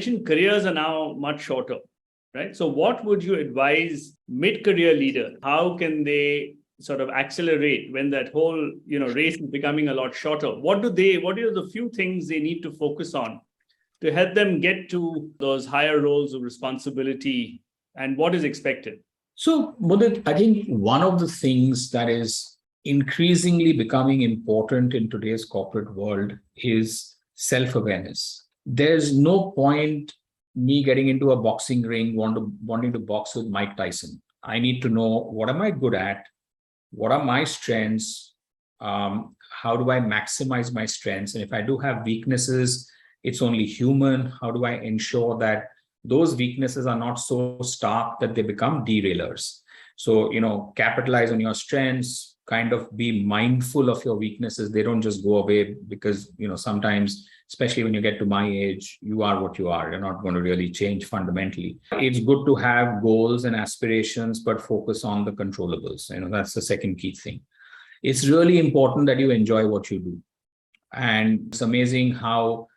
mentioned careers are now much shorter, right? So what would you advise mid-career leader? How can they sort of accelerate when that whole, race is becoming a lot shorter? What are the few things they need to focus on to help them get to those higher roles of responsibility, and what is expected? So, Mudit, I think one of the things that is increasingly becoming important in today's corporate world is self-awareness. There's no point me getting into a boxing ring, wanting to box with Mike Tyson. I need to know, what am I good at? What are my strengths? How do I maximize my strengths? And if I do have weaknesses, it's only human. How do I ensure that those weaknesses are not so stark that they become derailers? So, capitalize on your strengths, kind of be mindful of your weaknesses. They don't just go away because, sometimes, especially when you get to my age, you are what you are. You're not going to really change fundamentally. It's good to have goals and aspirations, but focus on the controllables. That's the second key thing. It's really important that you enjoy what you do. And it's amazing how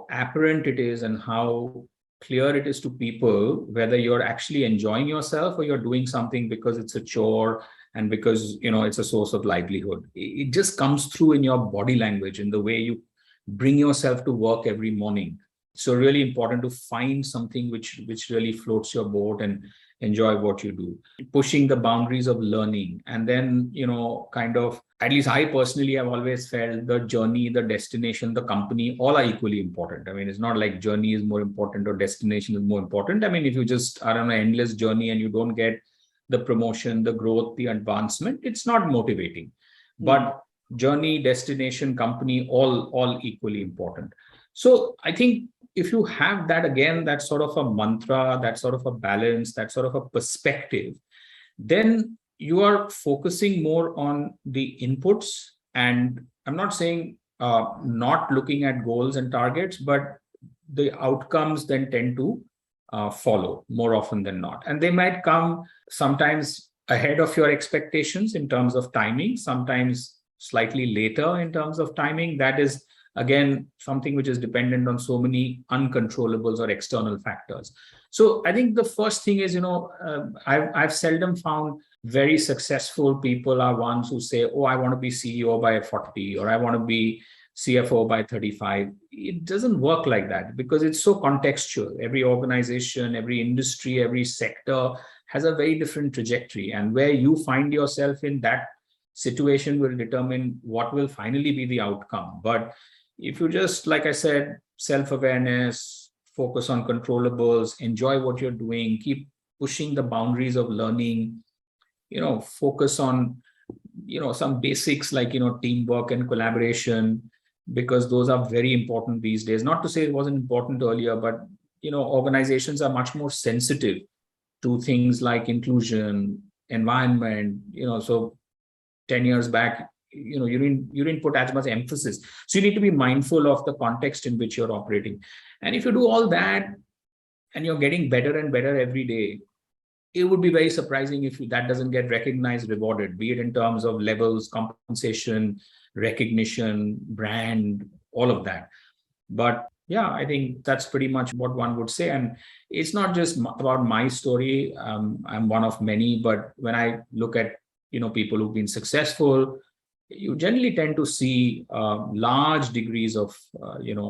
apparent it is and how clear it is to people whether you're actually enjoying yourself or you're doing something because it's a chore and because it's a source of livelihood. It just comes through in your body language, in the way you bring yourself to work every morning. So really important to find something which really floats your boat and enjoy what you do. Pushing the boundaries of learning, and then kind of, at least I personally have always felt the journey, the destination, the company, all are equally important. I mean, it's not like journey is more important or destination is more important. I mean, if you just are on an endless journey and you don't get the promotion, the growth, the advancement, it's not motivating. But journey, destination, company, all equally important. So I think if you have that, again, that sort of a mantra, that sort of a balance, that sort of a perspective, then you are focusing more on the inputs. And I'm not saying not looking at goals and targets, but the outcomes then tend to follow more often than not. And they might come sometimes ahead of your expectations in terms of timing, sometimes slightly later in terms of timing. That is, again, something which is dependent on so many uncontrollables or external factors. So I think the first thing is, I've seldom found very successful people are ones who say, oh, I want to be CEO by 40, or I want to be CFO by 35. It doesn't work like that because it's so contextual. Every organization, every industry, every sector has a very different trajectory. And where you find yourself in that situation will determine what will finally be the outcome. But if you just, like I said, self-awareness, focus on controllables, enjoy what you're doing, keep pushing the boundaries of learning, focus on, some basics like, teamwork and collaboration, because those are very important these days. Not to say it wasn't important earlier, but, organizations are much more sensitive to things like inclusion, environment, so 10 years back, you didn't put as much emphasis. So you need to be mindful of the context in which you're operating. And if you do all that and you're getting better and better every day, it would be very surprising if that doesn't get recognized, rewarded, be it in terms of levels, compensation, recognition, brand, all of that. But yeah, I think that's pretty much what one would say. And it's not just about my story. I'm one of many, but when I look at, people who've been successful, you generally tend to see large degrees of,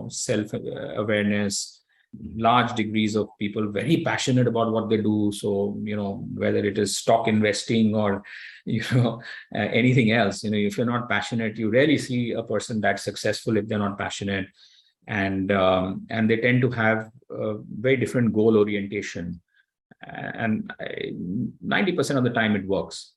self-awareness, large degrees of people very passionate about what they do. So, whether it is stock investing or, anything else, if you're not passionate, you rarely see a person that successful if they're not passionate. And they tend to have a very different goal orientation. And 90% of the time it works.